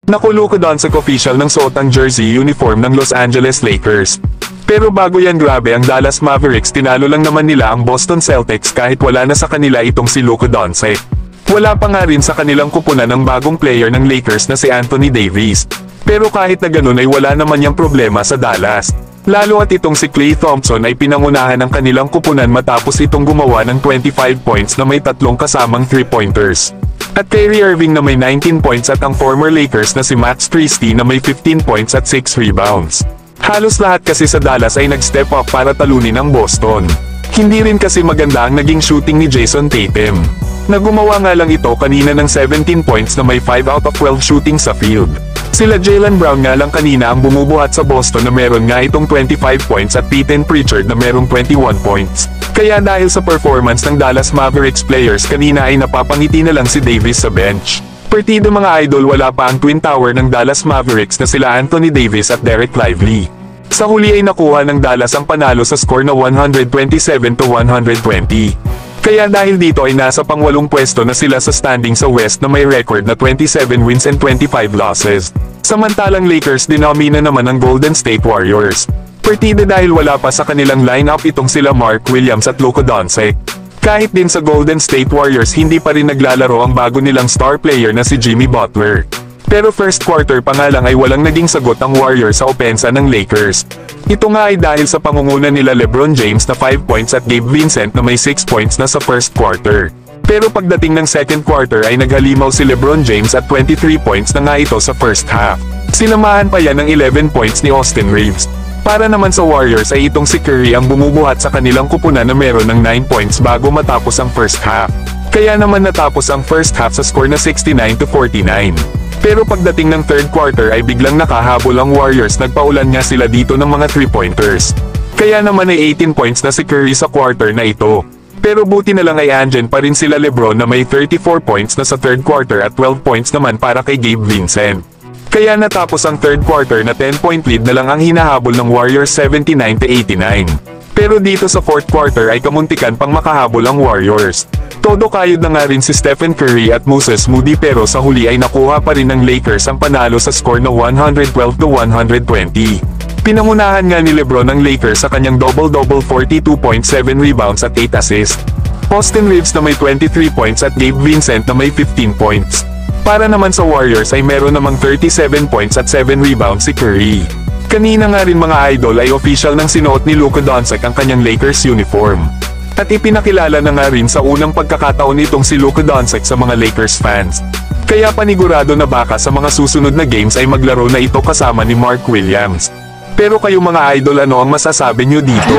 Naku, Luka Doncic official ng suot ang jersey uniform ng Los Angeles Lakers. Pero bago yan, grabe, ang Dallas Mavericks tinalo lang naman nila ang Boston Celtics kahit wala na sa kanila itong si Luka Doncic. Wala pa nga rin sa kanilang kupunan ang bagong player ng Lakers na si Anthony Davis. Pero kahit na ganun ay wala naman yang problema sa Dallas. Lalo at itong si Klay Thompson ay pinangunahan ng kanilang kupunan matapos itong gumawa ng 25 points na may 3 kasamang 3-pointers. At Kyrie Irving na may 19 points at ang former Lakers na si Max Christie na may 15 points at 6 rebounds. Halos lahat kasi sa Dallas ay nag-step up para talunin ang Boston. Hindi rin kasi maganda ang naging shooting ni Jason Tatum. Nagumawa nga lang ito kanina ng 17 points na may 5 out of 12 shooting sa field. Sila Jaylen Brown nga lang kanina ang bumubuhat sa Boston na meron nga itong 25 points at Peyton Pritchard na merong 21 points. Kaya dahil sa performance ng Dallas Mavericks players kanina ay napapangiti na lang si Davis sa bench. Partido mga idol, wala pa ang Twin Tower ng Dallas Mavericks na sila Anthony Davis at Derek Lively. Sa huli ay nakuha ng Dallas ang panalo sa score na 127-120. Kaya dahil dito ay nasa pang-8 pwesto na sila sa standing sa West na may record na 27 wins and 25 losses. Samantalang Lakers dinomina naman ang Golden State Warriors. Partida dahil wala pa sa kanilang lineup itong sila Mark Williams at Luka Doncic. Kahit din sa Golden State Warriors hindi pa rin naglalaro ang bago nilang star player na si Jimmy Butler. Pero first quarter pa nga lang ay walang naging sagot ang Warriors sa opensa ng Lakers. Ito nga ay dahil sa pangunguna nila LeBron James na 5 points at Gabe Vincent na may 6 points na sa first quarter. Pero pagdating ng second quarter ay naghalimaw si LeBron James at 23 points na nga ito sa first half. Sinamahan pa yan ng 11 points ni Austin Reeves. Para naman sa Warriors ay itong si Curry ang bumubuhat sa kanilang kupunan na meron ng 9 points bago matapos ang first half. Kaya naman natapos ang first half sa score na 69-49. Pero pagdating ng third quarter ay biglang nakahabol ang Warriors, nagpaulan nga sila dito ng mga 3-pointers. Kaya naman ay 18 points na si Curry sa quarter na ito. Pero buti na lang ay andyan pa rin sila LeBron na may 34 points na sa third quarter at 12 points naman para kay Gabe Vincent. Kaya natapos ang third quarter na 10-point lead na lang ang hinahabol ng Warriors 79-89. Pero dito sa fourth quarter ay kamuntikan pang makahabol ang Warriors. Todo kayod na nga rin si Stephen Curry at Moses Moody pero sa huli ay nakuha pa rin ng Lakers ang panalo sa score na 112-120. Pinangunahan nga ni LeBron ang Lakers sa kanyang double-double 42.7 rebounds at 8 assists. Austin Reeves na may 23 points at Gabe Vincent na may 15 points. Para naman sa Warriors ay meron namang 37 points at 7 rebounds si Curry. Kanina nga rin mga idol ay official ng sinuot ni Luka Doncic ang kanyang Lakers uniform. At ipinakilala na nga rin sa unang pagkakataon nitong si Luka Doncic sa mga Lakers fans. Kaya panigurado na baka sa mga susunod na games ay maglaro na ito kasama ni Mark Williams. Pero kayo mga idol, ano ang masasabi nyo dito?